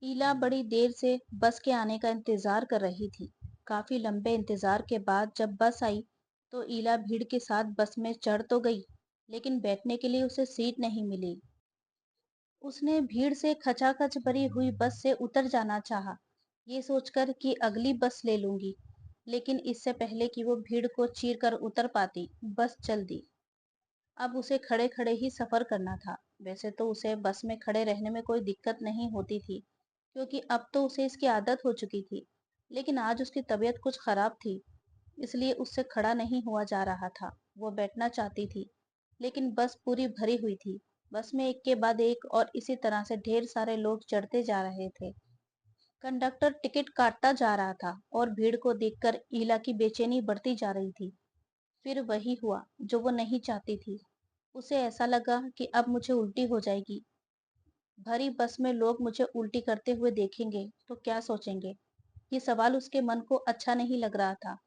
ईला बड़ी देर से बस के आने का इंतजार कर रही थी। काफी लंबे इंतजार के बाद जब बस आई, तो ईला भीड़ के साथ बस में चढ़ तो गई, लेकिन बैठने के लिए उसे सीट नहीं मिली। उसने भीड़ से खचाखच भरी हुई बस से उतर जाना चाहा, ये सोचकर कि अगली बस ले लूंगी। लेकिन इससे पहले कि वो भीड़ को चीर कर उतर पाती, बस चल दी। अब उसे खड़े खड़े ही सफर करना था। वैसे तो उसे बस में खड़े रहने में कोई दिक्कत नहीं होती थी, क्योंकि अब तो उसे इसकी आदत हो चुकी थी। लेकिन आज उसकी तबीयत कुछ खराब थी, इसलिए उससे खड़ा नहीं हुआ जा रहा था। वो बैठना चाहती थी, लेकिन बस पूरी भरी हुई थी। बस में एक के बाद एक और इसी तरह से ढेर सारे लोग चढ़ते जा रहे थे। कंडक्टर टिकट काटता जा रहा था और भीड़ को देखकर ईला की बेचैनी बढ़ती जा रही थी। फिर वही हुआ जो वो नहीं चाहती थी। उसे ऐसा लगा कि अब मुझे उल्टी हो जाएगी। भरी बस में लोग मुझे उल्टी करते हुए देखेंगे तो क्या सोचेंगे? ये सवाल उसके मन को अच्छा नहीं लग रहा था।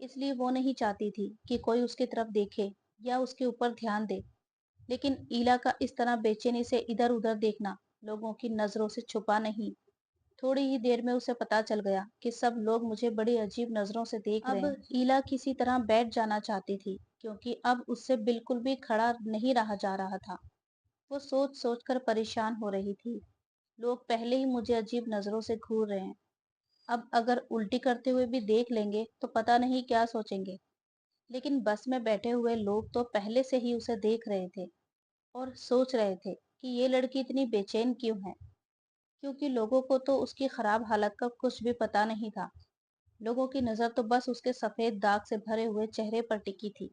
इसलिए वो नहीं चाहती थी कि कोई उसकी तरफ देखे या उसके ऊपर ध्यान दे। लेकिन ईला का इस तरह बेचैनी से इधर उधर देखना लोगों की नजरों से छुपा नहीं। थोड़ी ही देर में उसे पता चल गया कि सब लोग मुझे बड़ी अजीब नजरों से देख रहे हैं। अब ईला किसी तरह बैठ जाना चाहती थी, क्योंकि अब उससे बिल्कुल भी खड़ा नहीं रहा जा रहा था। वो सोच सोच कर परेशान हो रही थी। लोग पहले ही मुझे अजीब नजरों से घूर रहे हैं, अब अगर उल्टी करते हुए भी देख लेंगे तो पता नहीं क्या सोचेंगे। लेकिन बस में बैठे हुए लोग तो पहले से ही उसे देख रहे थे और सोच रहे थे कि ये लड़की इतनी बेचैन क्यों है, क्योंकि लोगों को तो उसकी खराब हालत का कुछ भी पता नहीं था। लोगों की नजर तो बस उसके सफेद दाग से भरे हुए चेहरे पर टिकी थी।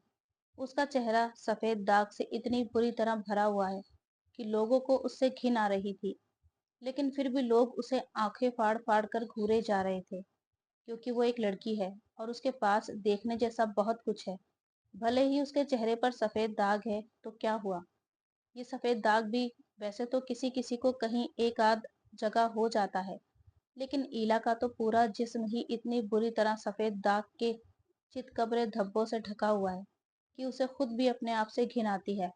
उसका चेहरा सफेद दाग से इतनी बुरी तरह भरा हुआ है कि लोगों को उससे घिन आ रही थी। लेकिन फिर भी लोग उसे आंखें फाड़ फाड़ कर घूरे जा रहे थे, क्योंकि वो एक लड़की है और उसके पास देखने जैसा बहुत कुछ है। भले ही उसके चेहरे पर सफेद दाग है तो क्या हुआ? ये सफेद दाग भी वैसे तो किसी किसी को कहीं एक आध जगह हो जाता है, लेकिन ईला का तो पूरा जिस्म ही इतनी बुरी तरह सफेद दाग के चितकबरे धब्बों से ढका हुआ है कि उसे खुद भी अपने आप से घिन आती है।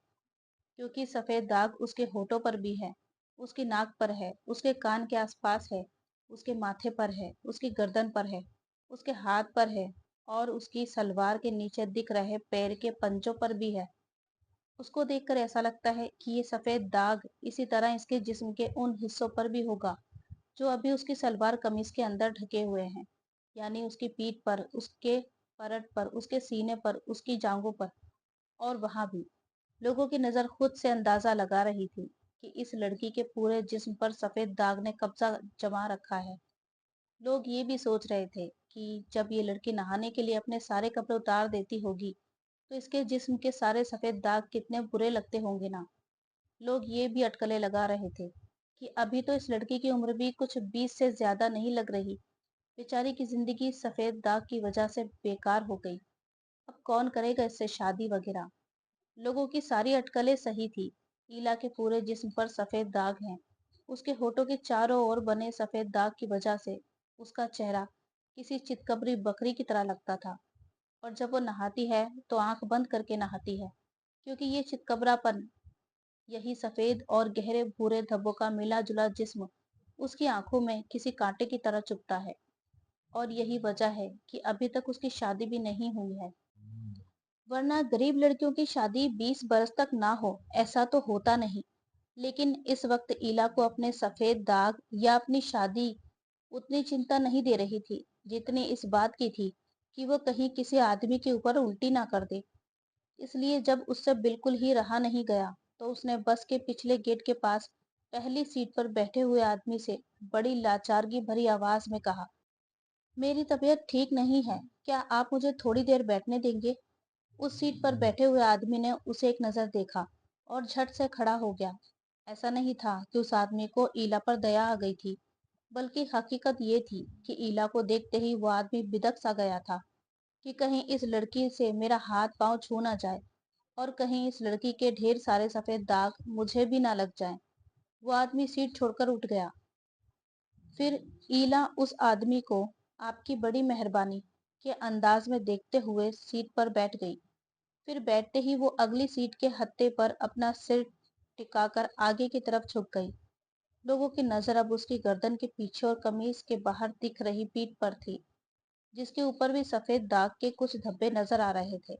क्योंकि सफेद दाग उसके होठों पर भी है, उसकी नाक पर है, उसके कान के आसपास है, उसके माथे पर है, उसकी गर्दन पर है, उसके हाथ पर है और उसकी सलवार के नीचे दिख रहे पैर के पंजों पर भी है। उसको देखकर ऐसा लगता है कि ये सफेद दाग इसी तरह इसके जिस्म के उन हिस्सों पर भी होगा जो अभी उसकी सलवार कमीज के अंदर ढके हुए हैं, यानी उसकी पीठ पर, उसके परट पर, उसके सीने पर, उसकी जांघों पर। और वहां भी लोगों की नजर खुद से अंदाजा लगा रही थी कि इस लड़की के पूरे जिस्म पर सफेद दाग ने कब्जा जमा रखा है। लोग ये भी सोच रहे थे कि जब ये लड़की नहाने के लिए अपने सारे कपड़े उतार देती होगी, तो इसके जिस्म के सारे सफेद दाग कितने बुरे लगते होंगे ना। लोग ये भी अटकलें लगा रहे थे कि अभी तो इस लड़की की उम्र भी कुछ 20 से ज्यादा नहीं लग रही। बेचारी की जिंदगी सफेद दाग की वजह से बेकार हो गई। अब कौन करेगा इससे शादी वगैरह? लोगों की सारी अटकलें सही थी। ईला के पूरे जिस्म पर सफेद दाग हैं। उसके होठों के चारों ओर बने सफेद दाग की वजह से उसका चेहरा किसी चितकबरी बकरी की तरह लगता था। और जब वो नहाती है तो आंख बंद करके नहाती है, क्योंकि ये चितकबरापन, यही सफेद और गहरे भूरे धब्बों का मिला जुला जिस्म उसकी आंखों में किसी कांटे की तरह चुभता है। और यही वजह है कि अभी तक उसकी शादी भी नहीं हुई है। वरना गरीब लड़कियों की शादी 20 बरस तक ना हो, ऐसा तो होता नहीं। लेकिन इस वक्त ईला को अपने सफेद दाग या अपनी शादी उतनी चिंता नहीं दे रही थी, जितनी इस बात की थी कि वो कहीं किसी आदमी के ऊपर उल्टी ना कर दे। इसलिए जब उससे बिल्कुल ही रहा नहीं गया, तो उसने बस के पिछले गेट के पास पहली सीट पर बैठे हुए आदमी से बड़ी लाचारगी भरी आवाज में कहा, मेरी तबीयत ठीक नहीं है, क्या आप मुझे थोड़ी देर बैठने देंगे? उस सीट पर बैठे हुए आदमी ने उसे एक नजर देखा और झट से खड़ा हो गया। ऐसा नहीं था कि उस आदमी को ईला पर दया आ गई थी, बल्कि हकीकत ये थी कि ईला को देखते ही वो आदमी बिदक सा गया था कि कहीं इस लड़की से मेरा हाथ पांव छू ना जाए और कहीं इस लड़की के ढेर सारे सफेद दाग मुझे भी ना लग जाएं। वो आदमी सीट छोड़कर उठ गया। फिर ईला उस आदमी को आपकी बड़ी मेहरबानी के अंदाज में देखते हुए सीट पर बैठ गई। फिर बैठते ही वो अगली सीट के हत्थे पर अपना सिर टिकाकर आगे की तरफ झुक गई। लोगों की नजर अब उसकी गर्दन के पीछे और कमीज के बाहर दिख रही पीठ पर थी, जिसके ऊपर भी सफेद दाग के कुछ धब्बे नजर आ रहे थे।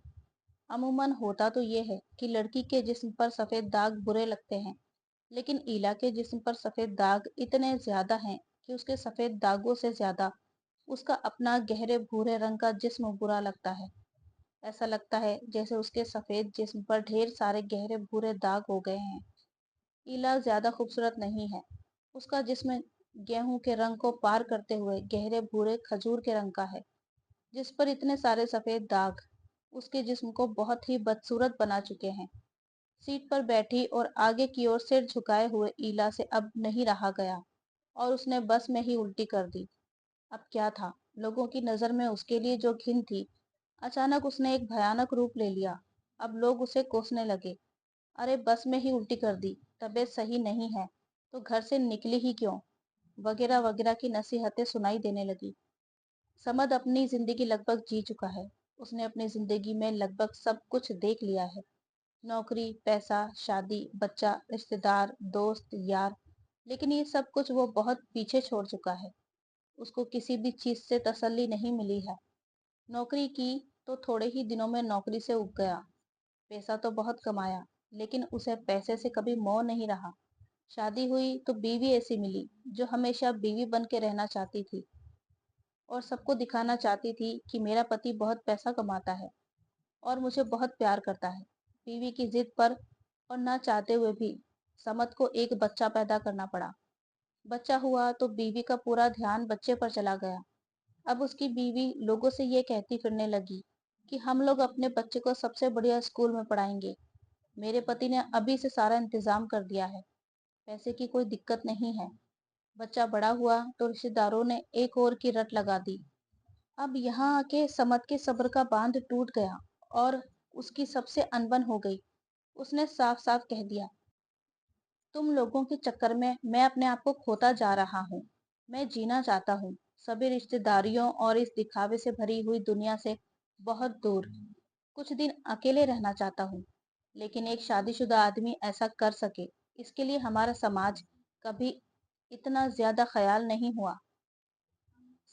अमूमन होता तो ये है कि लड़की के जिस्म पर सफेद दाग बुरे लगते हैं, लेकिन ईला के जिस्म पर सफेद दाग इतने ज्यादा हैं कि उसके सफेद दागों से ज्यादा उसका अपना गहरे भूरे रंग का जिस्म बुरा लगता है। ऐसा लगता है जैसे उसके सफेद जिस्म पर ढेर सारे गहरे भूरे दाग हो गए हैं। ईला ज्यादा खूबसूरत नहीं है। उसका जिस्म गेहूं के रंग को पार करते हुए गहरे भूरे खजूर के रंग का है, जिस पर इतने सारे सफेद दाग उसके जिस्म को बहुत ही बदसूरत बना चुके हैं। सीट पर बैठी और आगे की ओर सिर झुकाए हुए ईला से अब नहीं रहा गया और उसने बस में ही उल्टी कर दी। अब क्या था, लोगों की नजर में उसके लिए जो घिन थी, अचानक उसने एक भयानक रूप ले लिया। अब लोग उसे कोसने लगे। अरे बस में ही उल्टी कर दी, तबीयत सही नहीं है तो घर से निकली ही क्यों, वगैरह वगैरह की नसीहतें सुनाई देने लगी। समद अपनी जिंदगी लगभग जी चुका है। उसने अपनी जिंदगी में लगभग सब कुछ देख लिया है। नौकरी, पैसा, शादी, बच्चा, रिश्तेदार, दोस्त, यार, लेकिन ये सब कुछ वो बहुत पीछे छोड़ चुका है। उसको किसी भी चीज से तसल्ली नहीं मिली है। नौकरी की तो थोड़े ही दिनों में नौकरी से उब गया। पैसा तो बहुत कमाया, लेकिन उसे पैसे से कभी मोह नहीं रहा। शादी हुई तो बीवी ऐसी मिली जो हमेशा बीवी बन के रहना चाहती थी और सबको दिखाना चाहती थी कि मेरा पति बहुत पैसा कमाता है और मुझे बहुत प्यार करता है। बीवी की जिद पर और ना चाहते हुए भी समत को एक बच्चा पैदा करना पड़ा। बच्चा हुआ तो बीवी का पूरा ध्यान बच्चे पर चला गया। अब उसकी बीवी लोगों से ये कहती फिरने लगी कि हम लोग अपने बच्चे को सबसे बढ़िया स्कूल में पढ़ाएंगे। मेरे पति ने अभी से सारा इंतजाम कर दिया है। पैसे की कोई दिक्कत नहीं है। बच्चा बड़ा हुआ तो रिश्तेदारों ने एक और की रट लगा दी। अब यहाँ आके समत के सब्र का बांध टूट गया और उसकी सबसे अनबन हो गई। उसने साफ साफ कह दिया, तुम लोगों के चक्कर में मैं अपने आप को खोता जा रहा हूँ। मैं जीना चाहता हूँ, सभी रिश्तेदारियों और इस दिखावे से भरी हुई दुनिया से बहुत दूर। कुछ दिन अकेले रहना चाहता हूँ, लेकिन एक शादीशुदा आदमी ऐसा कर सके, इसके लिए हमारा समाज कभी इतना ज्यादा ख्याल नहीं हुआ।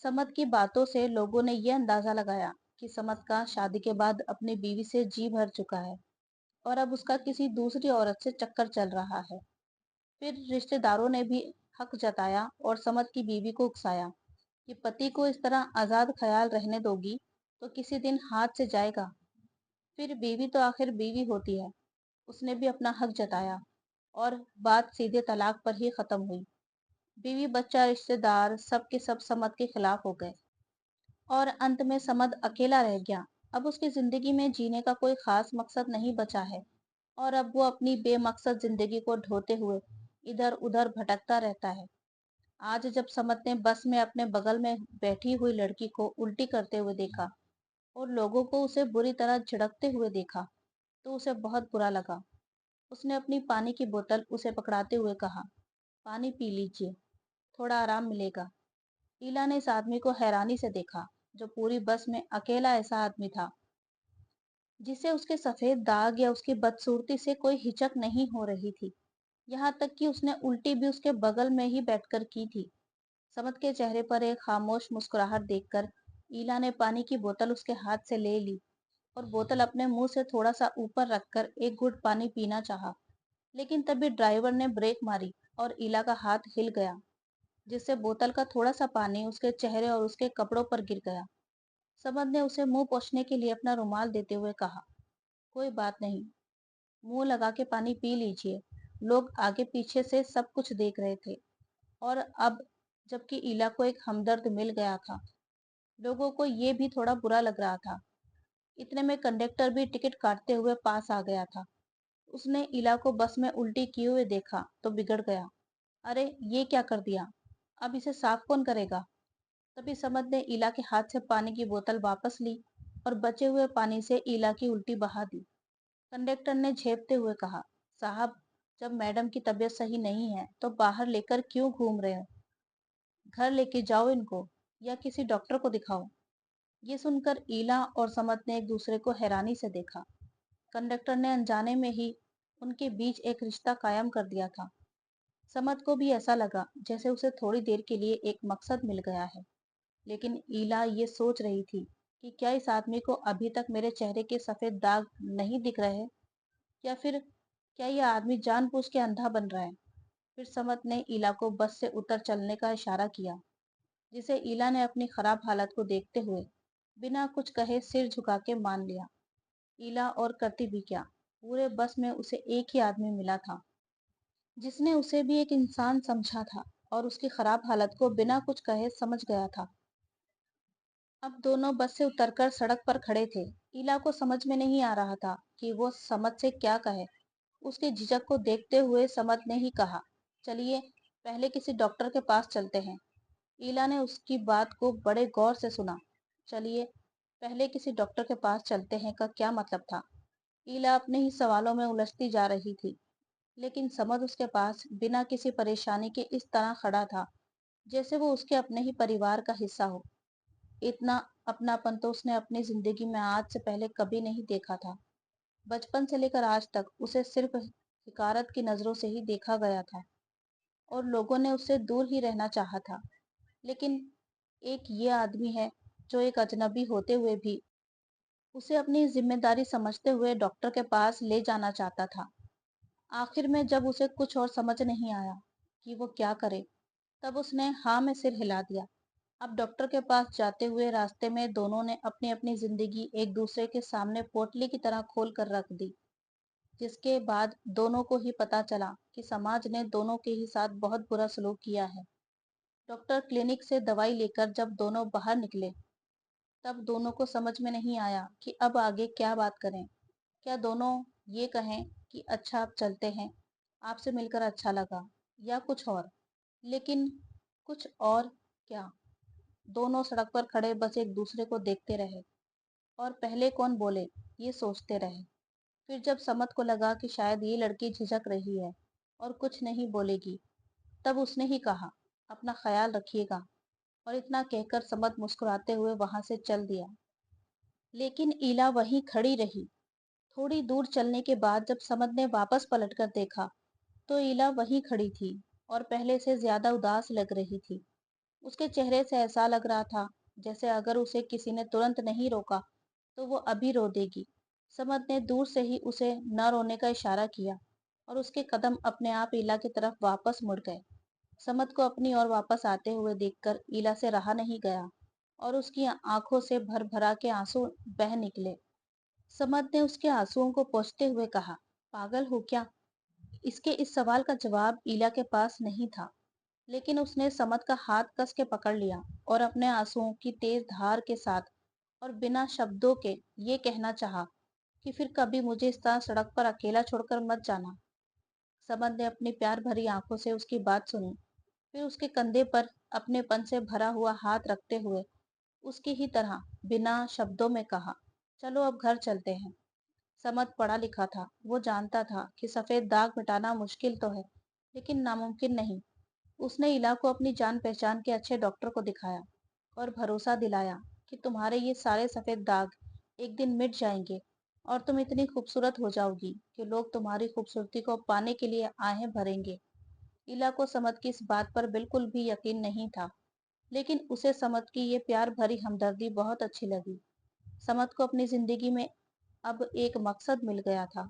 समद की बातों से लोगों ने यह अंदाजा लगाया कि समद का शादी के बाद अपनी बीवी से जी भर चुका है और अब उसका किसी दूसरी औरत से चक्कर चल रहा है। फिर रिश्तेदारों ने भी हक जताया और समद की बीवी को उकसाया कि पति को इस तरह आजाद ख्याल रहने दोगी तो किसी दिन हाथ से जाएगा। फिर बीवी तो आखिर बीवी होती है। उसने भी अपना हक जताया और बात सीधे तलाक पर ही खत्म हुई। बीवी, बच्चा, रिश्तेदार सब के सब समद के खिलाफ हो गए और अंत में समद अकेला रह गया। अब उसकी जिंदगी में जीने का कोई खास मकसद नहीं बचा है और अब वो अपनी बेमकसद जिंदगी को ढोते हुए इधर उधर भटकता रहता है। आज जब समद ने बस में अपने बगल में बैठी हुई लड़की को उल्टी करते हुए देखा और लोगों को उसे बुरी तरह झिड़कते हुए देखा तो उसे बहुत बुरा लगा। उसने अपनी पानी की बोतल उसे पकड़ाते हुए कहा, पानी पी लीजिए, थोड़ा आराम मिलेगा। ईला ने इस आदमी को हैरानी से देखा, जो पूरी बस में अकेला ऐसा आदमी था जिसे उसके सफेद दाग या उसकी बदसूरती से कोई हिचक नहीं हो रही थी। यहाँ तक कि उसने उल्टी भी उसके बगल में ही बैठकर की थी। समद के चेहरे पर एक खामोश मुस्कुराहट देखकर ईला ने पानी की बोतल उसके हाथ से ले ली और बोतल अपने मुंह से थोड़ा सा ऊपर रखकर एक घुट पानी पीना चाहा, लेकिन तभी ड्राइवर ने ब्रेक मारी और ईला का हाथ हिल गया, जिससे बोतल का थोड़ा सा पानी उसके चेहरे और उसके कपड़ों पर गिर गया। समद ने उसे मुंह पोंछने के लिए अपना रुमाल देते हुए कहा, कोई बात नहीं, मुंह लगा के पानी पी लीजिए। लोग आगे पीछे से सब कुछ देख रहे थे और अब जबकि ईला को एक हमदर्द मिल गया था, लोगों को ये भी थोड़ा बुरा लग रहा था। इतने में कंडक्टर भी टिकट काटते हुए पास आ गया था। उसने ईला को बस में उल्टी किए हुए देखा तो बिगड़ गया। अरे ये क्या कर दिया, अब इसे साफ कौन करेगा। तभी समद ने ईला के हाथ से पानी की बोतल वापस ली और बचे हुए पानी से ईला की उल्टी बहा दी। कंडक्टर ने झेपते हुए कहा, साहब, जब मैडम की तबीयत सही नहीं है तो बाहर लेकर क्यों घूम रहे हो, घर लेके जाओ इनको या किसी डॉक्टर को दिखाओ। ये सुनकर ईला और समद ने एक दूसरे को हैरानी से देखा। कंडक्टर ने अनजाने में ही उनके बीच एक रिश्ता कायम कर दिया था। समद को भी ऐसा लगा जैसे उसे थोड़ी देर के लिए एक मकसद मिल गया है। लेकिन ईला ये सोच रही थी कि क्या इस आदमी को अभी तक मेरे चेहरे के सफेद दाग नहीं दिख रहे, या फिर क्या यह आदमी जानबूझ के अंधा बन रहा है। फिर समद ने ईला को बस से उतर चलने का इशारा किया, जिसे ईला ने अपनी खराब हालत को देखते हुए बिना कुछ कहे सिर झुका के मान लिया। ईला और करती भी क्या, पूरे बस में उसे एक ही आदमी मिला था जिसने उसे भी एक इंसान समझा था और उसकी खराब हालत को बिना कुछ कहे समझ गया था। अब दोनों बस से उतरकर सड़क पर खड़े थे। ईला को समझ में नहीं आ रहा था कि वो समद से क्या कहे। उसके झिझक को देखते हुए समद ने ही कहा, चलिए पहले किसी डॉक्टर के पास चलते हैं। ईला ने उसकी बात को बड़े गौर से सुना। चलिए पहले किसी डॉक्टर के पास चलते हैं का क्या मतलब था। ईला अपने ही सवालों में उलझती जा रही थी, लेकिन समद उसके पास बिना किसी परेशानी के इस तरह खड़ा था जैसे वो उसके अपने ही परिवार का हिस्सा हो। इतना अपनापन तो उसने अपनी जिंदगी में आज से पहले कभी नहीं देखा था। बचपन से लेकर आज तक उसे सिर्फ हिकारत की नजरों से ही देखा गया था और लोगों ने उससे दूर ही रहना चाहा था। लेकिन एक ये आदमी है जो एक अजनबी होते हुए भी उसे अपनी जिम्मेदारी समझते हुए डॉक्टर के पास ले जाना चाहता था। आखिर में जब उसे कुछ और समझ नहीं आया कि वो क्या करे, तब उसने हाँ में सिर हिला दिया। अब डॉक्टर के पास जाते हुए रास्ते में दोनों ने अपनी अपनी जिंदगी एक दूसरे के सामने पोटली की तरह खोल कर रख दी, जिसके बाद दोनों को ही पता चला कि समाज ने दोनों के ही साथ बहुत बुरा सलूक किया है। डॉक्टर क्लिनिक से दवाई लेकर जब दोनों बाहर निकले, तब दोनों को समझ में नहीं आया कि अब आगे क्या बात करें। क्या दोनों ये कहें कि अच्छा अब चलते हैं, आपसे मिलकर अच्छा लगा, या कुछ और। लेकिन कुछ और क्या। दोनों सड़क पर खड़े बस एक दूसरे को देखते रहे और पहले कौन बोले ये सोचते रहे। फिर जब समत को लगा कि शायद ये लड़की झिझक रही है और कुछ नहीं बोलेगी, तब उसने ही कहा, अपना ख्याल रखिएगा। और इतना कहकर समत मुस्कुराते हुए वहां से चल दिया। लेकिन ईला वहीं खड़ी रही। थोड़ी दूर चलने के बाद जब समद ने वापस पलटकर देखा, तो ईला वहीं खड़ी थी और पहले से ज्यादा उदास लग रही थी। उसके चेहरे से ऐसा लग रहा था जैसे अगर उसे किसी ने तुरंत नहीं रोका तो वो अभी रो देगी। समद ने दूर से ही उसे न रोने का इशारा किया और उसके कदम अपने आप ईला की तरफ वापस मुड़ गए। समद को अपनी ओर वापस आते हुए देखकर ईला से रहा नहीं गया और उसकी आंखों से भर भरा के आंसू बह निकले। समद ने उसके आंसुओं को पोंछते हुए कहा, पागल हो क्या। इसके इस सवाल का जवाब ईला के पास नहीं था, लेकिन उसने समद का हाथ कस के पकड़ लिया और अपने आंसुओं की तेज धार के साथ और बिना शब्दों के ये कहना चाहा कि फिर कभी मुझे इस तरह सड़क पर अकेला छोड़कर मत जाना। समद ने अपनी प्यार भरी आंखों से उसकी बात सुनी, फिर उसके कंधे पर अपनेपन से भरा हुआ हाथ रखते हुए उसकी ही तरह बिना शब्दों में कहा, चलो अब घर चलते हैं। समद पढ़ा लिखा था, वो जानता था कि सफेद दाग मिटाना मुश्किल तो है, लेकिन नामुमकिन नहीं। उसने इला को अपनी जान पहचान के अच्छे डॉक्टर को दिखाया और भरोसा दिलाया कि तुम्हारे ये सारे सफेद दाग एक दिन मिट जाएंगे और तुम इतनी खूबसूरत हो जाओगी कि लोग तुम्हारी खूबसूरती को पाने के लिए आहें भरेंगे। इला को समद की इस बात पर बिल्कुल भी यकीन नहीं था, लेकिन उसे समद की ये प्यार भरी हमदर्दी बहुत अच्छी लगी। समद को अपनी जिंदगी में अब एक मकसद मिल गया था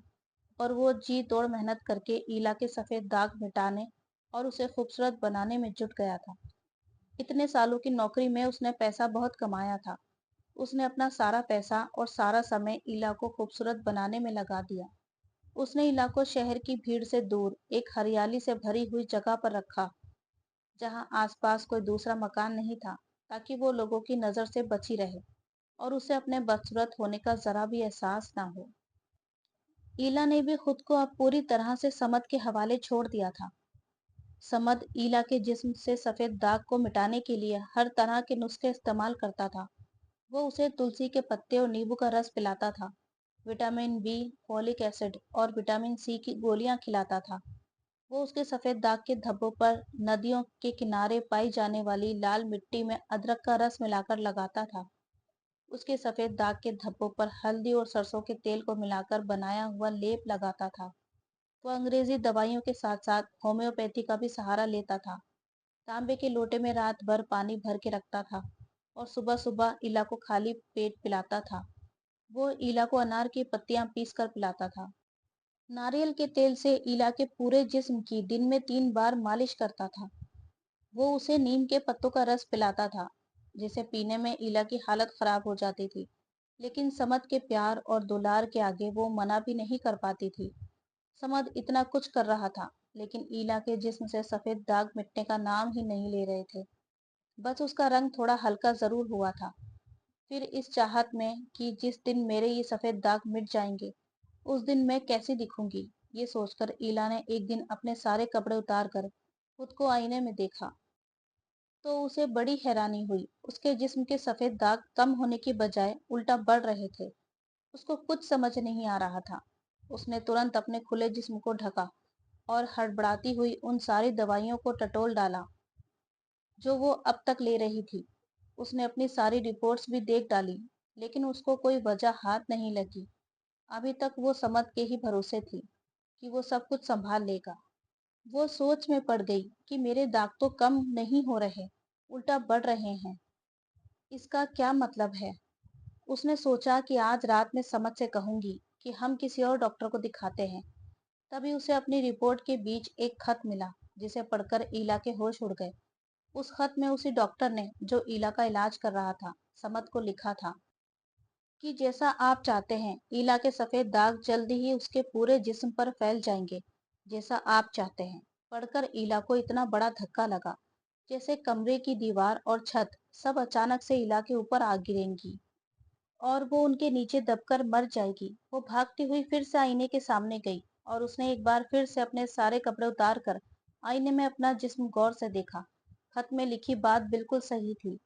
और वो जी तोड़ मेहनत करके ईला के सफेद दाग मिटाने और उसे खूबसूरत बनाने में जुट गया था। इतने सालों की नौकरी में उसने पैसा बहुत कमाया था। उसने अपना सारा पैसा और सारा समय ईला को खूबसूरत बनाने में लगा दिया। उसने ईला को शहर की भीड़ से दूर एक हरियाली से भरी हुई जगह पर रखा, जहां आसपास कोई दूसरा मकान नहीं था, ताकि वो लोगों की नजर से बची रहे और उसे अपने बदसूरत होने का जरा भी एहसास ना हो। ईला ने भी खुद को अब पूरी तरह से समद के हवाले छोड़ दिया था। समद ईला के जिस्म से सफेद दाग को मिटाने के लिए हर तरह के नुस्खे इस्तेमाल करता था। वो उसे तुलसी के पत्ते और नींबू का रस पिलाता था, विटामिन बी, फॉलिक एसिड और विटामिन सी की गोलियां खिलाता था। वो उसके सफेद दाग के धब्बों पर नदियों के किनारे पाई जाने वाली लाल मिट्टी में अदरक का रस मिलाकर लगाता था। उसके सफेद दाग के धब्बों पर हल्दी और सरसों के तेल को मिलाकर बनाया हुआ लेप लगाता था। वो अंग्रेजी दवाइयों के साथ साथ होम्योपैथी का भी सहारा लेता था। तांबे के लोटे में रात भर पानी भर के रखता था और सुबह सुबह इला को खाली पेट पिलाता था। वो इला को अनार की पत्तियां पीस कर पिलाता था। नारियल के तेल से इला के पूरे जिस्म की दिन में 3 बार मालिश करता था। वो उसे नीम के पत्तों का रस पिलाता था, जिसे पीने में इला की हालत खराब हो जाती थी, लेकिन समद के प्यार और दुलार के आगे वो मना भी नहीं कर पाती थी। समद इतना कुछ कर रहा था, लेकिन ईला के जिस्म से सफेद दाग मिटने का नाम ही नहीं ले रहे थे। बस उसका रंग थोड़ा हल्का जरूर हुआ था। फिर इस चाहत में कि जिस दिन मेरे ये सफेद दाग मिट जाएंगे, उस दिन मैं कैसी दिखूंगी, ये सोचकर ईला ने एक दिन अपने सारे कपड़े उतार कर खुद को आईने में देखा, तो उसे बड़ी हैरानी हुई। उसके जिस्म के सफेद दाग कम होने की बजाय उल्टा बढ़ रहे थे। उसको कुछ समझ नहीं आ रहा था। उसने तुरंत अपने खुले जिस्म को ढका और हड़बड़ाती हुई उन सारी दवाइयों को टटोल डाला जो वो अब तक ले रही थी। उसने अपनी सारी रिपोर्ट्स भी देख डाली, लेकिन उसको कोई वजह हाथ नहीं लगी। अभी तक वो समझ के ही भरोसे थी कि वो सब कुछ संभाल लेगा। वो सोच में पड़ गई कि मेरे दाग तो कम नहीं हो रहे, उल्टा बढ़ रहे हैं। इसका क्या मतलब है? उसने सोचा कि आज रात में समझ से कहूंगी कि हम किसी और डॉक्टर को दिखाते हैं। तभी उसे अपनी रिपोर्ट के बीच एक खत मिला, जिसे पढ़कर ईला के होश उड़ गए। उस खत में उसी डॉक्टर ने, जो ईला का इलाज कर रहा था, समद को लिखा था कि जैसा आप चाहते हैं, ईला के सफेद दाग जल्दी ही उसके पूरे जिस्म पर फैल जाएंगे, जैसा आप चाहते हैं। पढ़कर ईला को इतना बड़ा धक्का लगा, जैसे कमरे की दीवार और छत सब अचानक से ईला के ऊपर आ गिरेंगी और वो उनके नीचे दबकर मर जाएगी। वो भागती हुई फिर से आईने के सामने गई और उसने एक बार फिर से अपने सारे कपड़े उतार कर आईने में अपना जिस्म गौर से देखा। खत में लिखी बात बिल्कुल सही थी।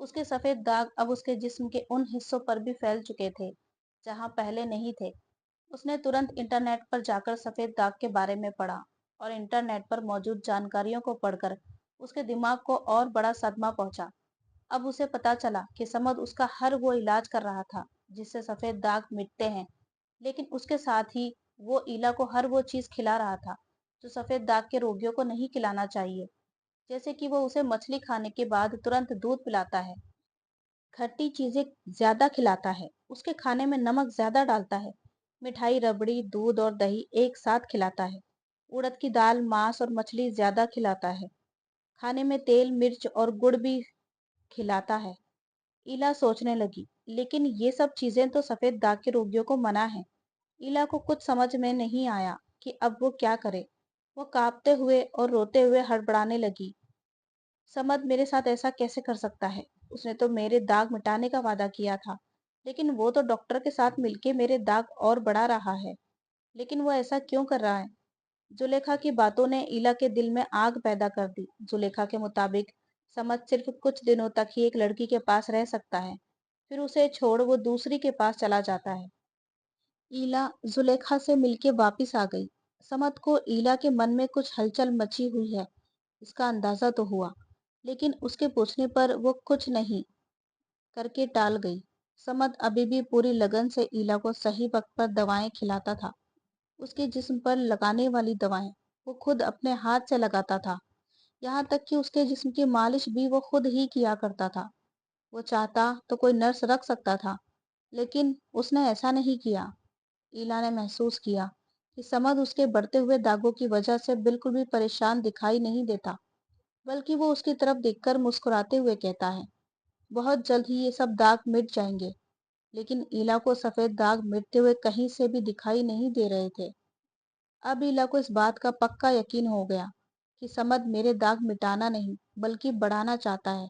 उसके सफेद दाग अब उसके जिस्म के उन हिस्सों पर भी फैल चुके थे जहां पहले नहीं थे। उसने तुरंत इंटरनेट पर जाकर सफेद दाग के बारे में पढ़ा और इंटरनेट पर मौजूद जानकारियों को पढ़कर उसके दिमाग को और बड़ा सदमा पहुंचा। अब उसे पता चला कि समद उसका हर वो इलाज कर रहा था जिससे सफेद दाग मिटते हैं, लेकिन उसके साथ ही वो ईला को हर वो चीज खिला रहा था जो सफेद दाग के रोगियों को नहीं खिलाना चाहिए। जैसे कि वो उसे मछली खाने के बाद तुरंत दूध पिलाता है, खट्टी चीजें ज्यादा खिलाता है, उसके खाने में नमक ज्यादा डालता है, मिठाई, रबड़ी, दूध और दही एक साथ खिलाता है, उड़द की दाल, मांस और मछली ज्यादा खिलाता है, खाने में तेल, मिर्च और गुड़ भी खिलाता है। इला सोचने लगी, लेकिन ये सब चीजें तो सफेद दाग के रोगियों को मना है। इला को कुछ समझ में नहीं आया कि अब वो क्या करे। वो कांपते हुए और रोते हुए हड़बड़ाने लगी। समद मेरे साथ ऐसा कैसे कर सकता है? उसने तो मेरे दाग मिटाने का वादा किया था, लेकिन वो तो डॉक्टर के साथ मिलके मेरे दाग और बढ़ा रहा है। लेकिन वो ऐसा क्यों कर रहा है? जुलेखा की बातों ने इला के दिल में आग पैदा कर दी। जुलेखा के मुताबिक समद सिर्फ कुछ दिनों तक ही एक लड़की के पास रह सकता है, फिर उसे छोड़ वो दूसरी के पास चला जाता है। ईला जुलेखा से मिलके वापिस आ गई। समद को ईला के मन में कुछ हलचल मची हुई है, इसका अंदाजा तो हुआ, लेकिन उसके पूछने पर वो कुछ नहीं करके टाल गई। समद अभी भी पूरी लगन से ईला को सही वक्त पर दवाएं खिलाता था। उसके जिस्म पर लगाने वाली दवाएं वो खुद अपने हाथ से लगाता था। यहाँ तक कि उसके जिस्म की मालिश भी वो खुद ही किया करता था। वो चाहता तो कोई नर्स रख सकता था, लेकिन उसने ऐसा नहीं किया। ईला ने महसूस किया कि समद उसके बढ़ते हुए दागों की वजह से बिल्कुल भी परेशान दिखाई नहीं देता, बल्कि वो उसकी तरफ देखकर मुस्कुराते हुए कहता है, बहुत जल्द ही ये सब दाग मिट जाएंगे। लेकिन ईला को सफेद दाग मिटते हुए कहीं से भी दिखाई नहीं दे रहे थे। अब ईला को इस बात का पक्का यकीन हो गया कि समद मेरे दाग मिटाना नहीं, बल्कि बढ़ाना चाहता है,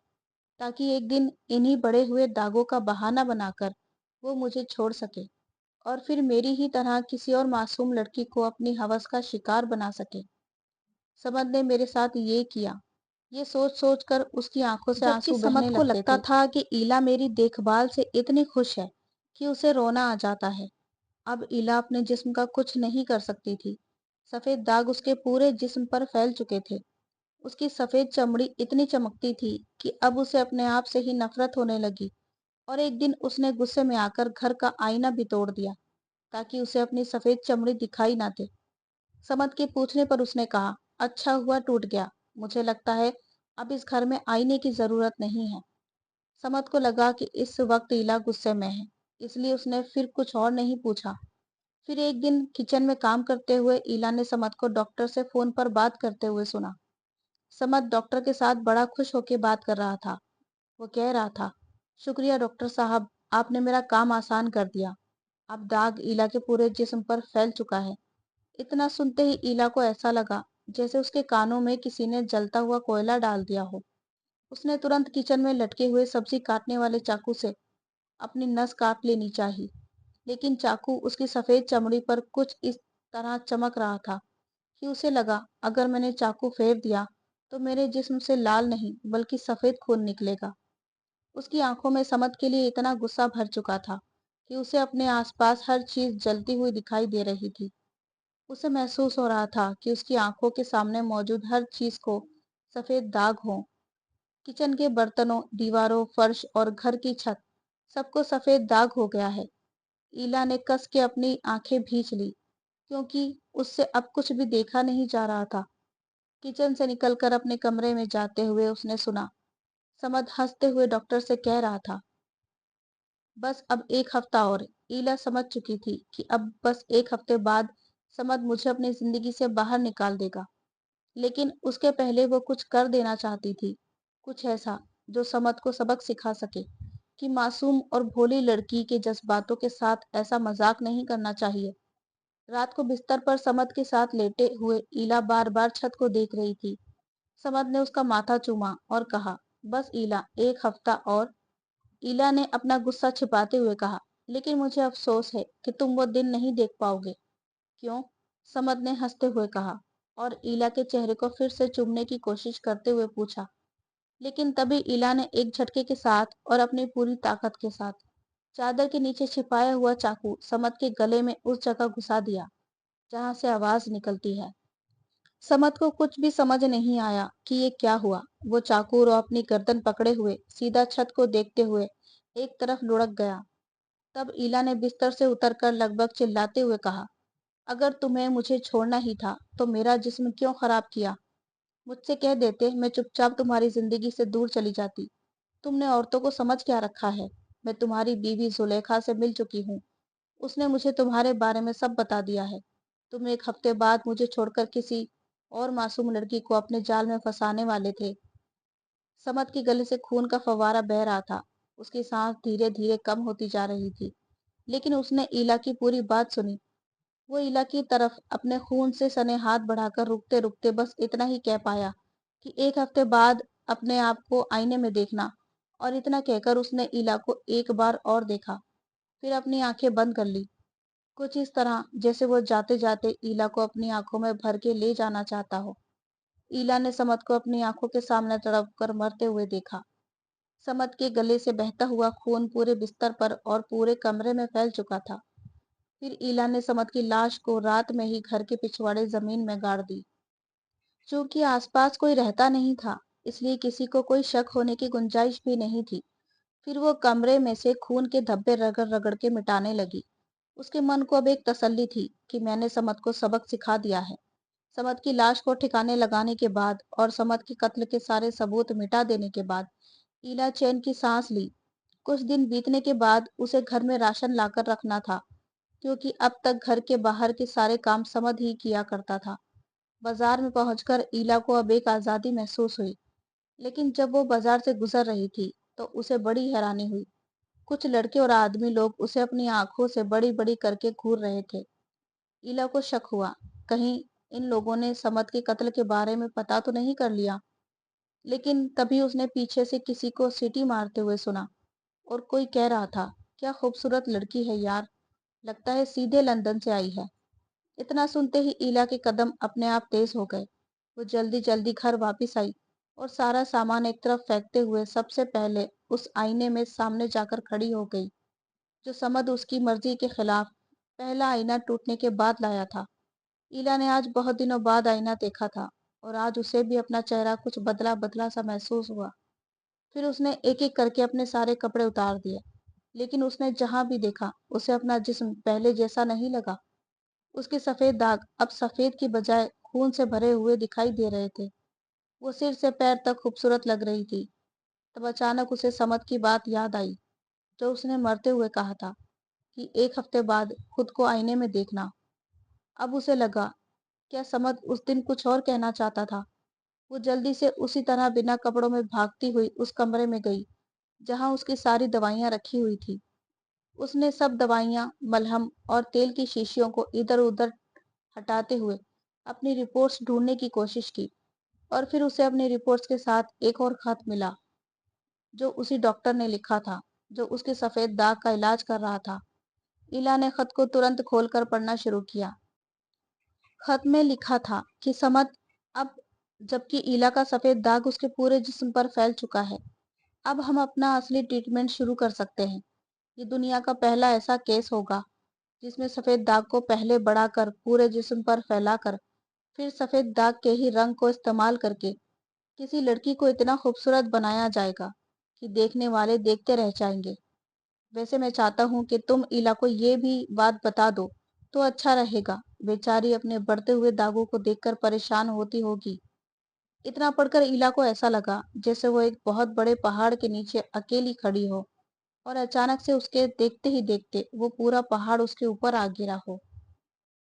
ताकि एक दिन इन्हीं बढ़े हुए दागों का बहाना बनाकर वो मुझे छोड़ सके और फिर मेरी ही तरह किसी और मासूम लड़की को अपनी हवस का शिकार बना सके। समद ने मेरे साथ ये किया। ये सोच सोच कर उसकी आंखों से जबकि आंसू बहने समद को लगते लगता थे था कि ईला मेरी देखभाल से इतनी खुश है कि उसे रोना आ जाता है। अब ईला अपने जिस्म का कुछ नहीं कर सकती थी। सफेद दाग उसके पूरे जिस्म पर फैल चुके थे। उसकी सफेद चमड़ी इतनी चमकती थी कि अब उसे अपने आप से ही नफरत होने लगी और एक दिन उसने गुस्से में आकर घर का आईना भी तोड़ दिया ताकि उसे अपनी सफेद चमड़ी दिखाई ना दे। समद के पूछने पर उसने कहा, अच्छा हुआ टूट गया। मुझे लगता है अब इस घर में आईने की जरूरत नहीं है। समद को लगा कि इस वक्त ईला गुस्से में है, इसलिए उसने फिर कुछ और नहीं पूछा। फिर एक दिन किचन में काम करते हुए ईला ने समद को डॉक्टर से फोन पर बात करते हुए सुना। समद डॉक्टर के साथ बड़ा खुश होकर बात कर रहा था। वो कह रहा था, शुक्रिया डॉक्टर साहब, आपने मेरा काम आसान कर दिया। अब दाग ईला के पूरे जिस्म पर फैल चुका है। इतना सुनते ही ईला को ऐसा लगा जैसे उसके कानों में किसी ने जलता हुआ कोयला डाल दिया हो। उसने तुरंत किचन में लटके हुए सब्जी काटने वाले चाकू से अपनी नस काट लेनी चाहिए, लेकिन चाकू उसकी सफेद चमड़ी पर कुछ इस तरह चमक रहा था कि उसे लगा अगर मैंने चाकू फेर दिया तो मेरे जिस्म से लाल नहीं बल्कि सफेद खून निकलेगा। उसकी आंखों में समद के लिए इतना गुस्सा भर चुका था कि उसे अपने आसपास हर चीज जलती हुई दिखाई दे रही थी। उसे महसूस हो रहा था कि उसकी आंखों के सामने मौजूद हर चीज को सफेद दाग हो। किचन के बर्तनों, दीवारों, फर्श और घर की छत, सबको सफेद दाग हो गया है। ईला ने कस के अपनी आंखें भींच ली, क्योंकि उससे अब कुछ भी देखा नहीं जा रहा था। किचन से निकलकर अपने कमरे में जाते हुए उसने सुना समद हंसते हुए डॉक्टर से कह रहा था, बस अब एक हफ्ता और। ईला समझ चुकी थी कि अब बस एक हफ्ते बाद समद मुझे अपनी जिंदगी से बाहर निकाल देगा, लेकिन उसके पहले वो कुछ कर देना चाहती थी, कुछ ऐसा जो समद को सबक सिखा सके कि मासूम और भोली लड़की के जज्बातों के साथ ऐसा मजाक नहीं करना चाहिए। रात को बिस्तर पर समद के साथ लेटे हुए ईला बार बार छत को देख रही थी। समद ने उसका माथा चूमा और कहा, बस ईला, एक हफ्ता और। ईला ने अपना गुस्सा छिपाते हुए कहा, लेकिन मुझे अफसोस है कि तुम वो दिन नहीं देख पाओगे। क्यों? समद ने हंसते हुए कहा और ईला के चेहरे को फिर से चूमने की कोशिश करते हुए पूछा। लेकिन तभी ईला ने एक झटके के साथ और अपनी पूरी ताकत के साथ चादर के नीचे छिपाया हुआ चाकू समद के गले में उस जगह घुसा दिया जहां से आवाज निकलती है। समद को कुछ भी समझ नहीं आया कि ये क्या हुआ। वो चाकू और अपनी गर्दन पकड़े हुए सीधा छत को देखते हुए एक तरफ लुढ़क गया। तब ईला ने बिस्तर से उतरकर लगभग चिल्लाते हुए कहा, अगर तुम्हें मुझे छोड़ना ही था तो मेरा जिस्म क्यों खराब किया? मुझसे कह देते, मैं चुपचाप तुम्हारी जिंदगी से दूर चली जाती। तुमने औरतों को समझ क्या रखा है? मैं तुम्हारी बीवी जुलेखा से मिल चुकी हूँ। उसने मुझे तुम्हारे बारे में सब बता दिया है। तुम एक हफ्ते बाद मुझे छोड़कर किसी और मासूम लड़की को अपने जाल में फंसाने वाले थे। समद के गले से खून का फव्वारा बह रहा था। उसकी सांस धीरे धीरे कम होती जा रही थी, लेकिन उसने ईला की पूरी बात सुनी। वो ईला की तरफ अपने खून से सने हाथ बढ़ाकर रुकते रुकते बस इतना ही कह पाया कि एक हफ्ते बाद अपने आप को आईने में देखना। और इतना कहकर उसने ईला को एक बार और देखा, फिर अपनी आंखें बंद कर ली, कुछ इस तरह जैसे वो जाते जाते ईला को अपनी आंखों में भर के ले जाना चाहता हो। ईला ने समद को अपनी आंखों के सामने तड़प कर मरते हुए देखा। समद के गले से बहता हुआ खून पूरे बिस्तर पर और पूरे कमरे में फैल चुका था। फिर ईला ने समद की लाश को रात में ही घर के पिछवाड़े जमीन में गाड़ दी। चूंकि आसपास कोई रहता नहीं था, इसलिए किसी को कोई शक होने की गुंजाइश भी नहीं थी। फिर वो कमरे में से खून के धब्बे रगड़ रगड़ के मिटाने लगी। उसके मन को अब एक तसल्ली थी कि मैंने समद को सबक सिखा दिया है। समद की लाश को ठिकाने लगाने के बाद और समद के कत्ल के सारे सबूत मिटा देने के बाद ईला चैन की सांस ली। कुछ दिन बीतने के बाद उसे घर में राशन लाकर रखना था, क्योंकि अब तक घर के बाहर के सारे काम समद ही किया करता था। बाजार में पहुंचकर ईला को अब एक आजादी महसूस हुई, लेकिन जब वो बाजार से गुजर रही थी तो उसे बड़ी हैरानी हुई। कुछ लड़के और आदमी लोग उसे अपनी आंखों से बड़ी बड़ी करके घूर रहे थे। ईला को शक हुआ, कहीं इन लोगों ने समद के कत्ल के बारे में पता तो नहीं कर लिया। लेकिन तभी उसने पीछे से किसी को सीटी मारते हुए सुना और कोई कह रहा था, क्या खूबसूरत लड़की है यार, लगता है सीधे लंदन से आई है। इतना सुनते ही ईला के कदम अपने आप तेज हो गए। वो जल्दी जल्दी घर वापस आई और सारा सामान एक तरफ फेंकते हुए सबसे पहले उस आईने में सामने जाकर खड़ी हो गई, जो समद उसकी मर्जी के खिलाफ पहला आईना टूटने के बाद लाया था। ईला ने आज बहुत दिनों बाद आईना देखा था और आज उसे भी अपना चेहरा कुछ बदला बदला सा महसूस हुआ। फिर उसने एक एक करके अपने सारे कपड़े उतार दिए, लेकिन उसने जहां भी देखा उसे अपना जिस्म पहले जैसा नहीं लगा। اس کے سفید داغ اب سفید کی بجائے خون سے بھرے ہوئے دکھائی دے رہے تھے۔ وہ سر سے پیر تک خوبصورت لگ رہی تھی۔ تب اچانک اسے سمت کی بات یاد آئی جو اس نے مرتے ہوئے کہا تھا کہ 1 ہفتے بعد خود کو آئینے میں دیکھنا۔ اب اسے لگا کیا سمت اس دن کچھ اور کہنا چاہتا تھا۔ وہ جلدی سے اسی طرح بنا کپڑوں میں بھاگتی ہوئی اس کمرے میں گئی جہاں اس کی ساری دوائیاں رکھی ہوئی تھی۔ اس نے سب دوائیاں، ملہم اور تیل کی شیشیوں کو ادھر ادھر ہٹاتے ہوئے اپنی رپورٹس ڈھونڈنے کی کوشش کی، اور پھر اسے اپنی رپورٹس کے ساتھ ایک اور خط ملا جو اسی ڈاکٹر نے لکھا تھا جو اس کے سفید داغ کا علاج کر رہا تھا۔ ایلا نے خط کو ترنت کھول کر پڑھنا شروع کیا۔ خط میں لکھا تھا کہ سمت اب جبکہ ایلا کا سفید داغ اس کے پورے جسم پر پھیل چکا ہے، اب ہم اپنا اصلی ٹریٹمنٹ شروع کر سکتے ہیں۔ یہ دنیا کا پہلا ایسا کیس ہوگا جس میں سفید داغ کو پہلے بڑھا کر پورے جسم پر پھیلا کر پھر سفید داغ کے ہی رنگ کو استعمال کر کے کسی لڑکی کو اتنا خوبصورت بنایا جائے گا کہ دیکھنے والے دیکھتے رہ جائیں گے۔ ویسے میں چاہتا ہوں کہ تم ایلا کو یہ بھی بات بتا دو تو اچھا رہے گا، بیچاری اپنے بڑھتے ہوئے داغوں کو دیکھ کر پریشان ہوتی ہوگی۔ اتنا پڑھ کر ایلا کو ایسا لگا جیسے وہ ایک بہت بڑے پہاڑ کے نیچے اکیلی کھڑی ہو، اور اچانک سے اس کے دیکھتے ہی دیکھتے وہ پورا پہاڑ اس کے اوپر آ گرا ہو۔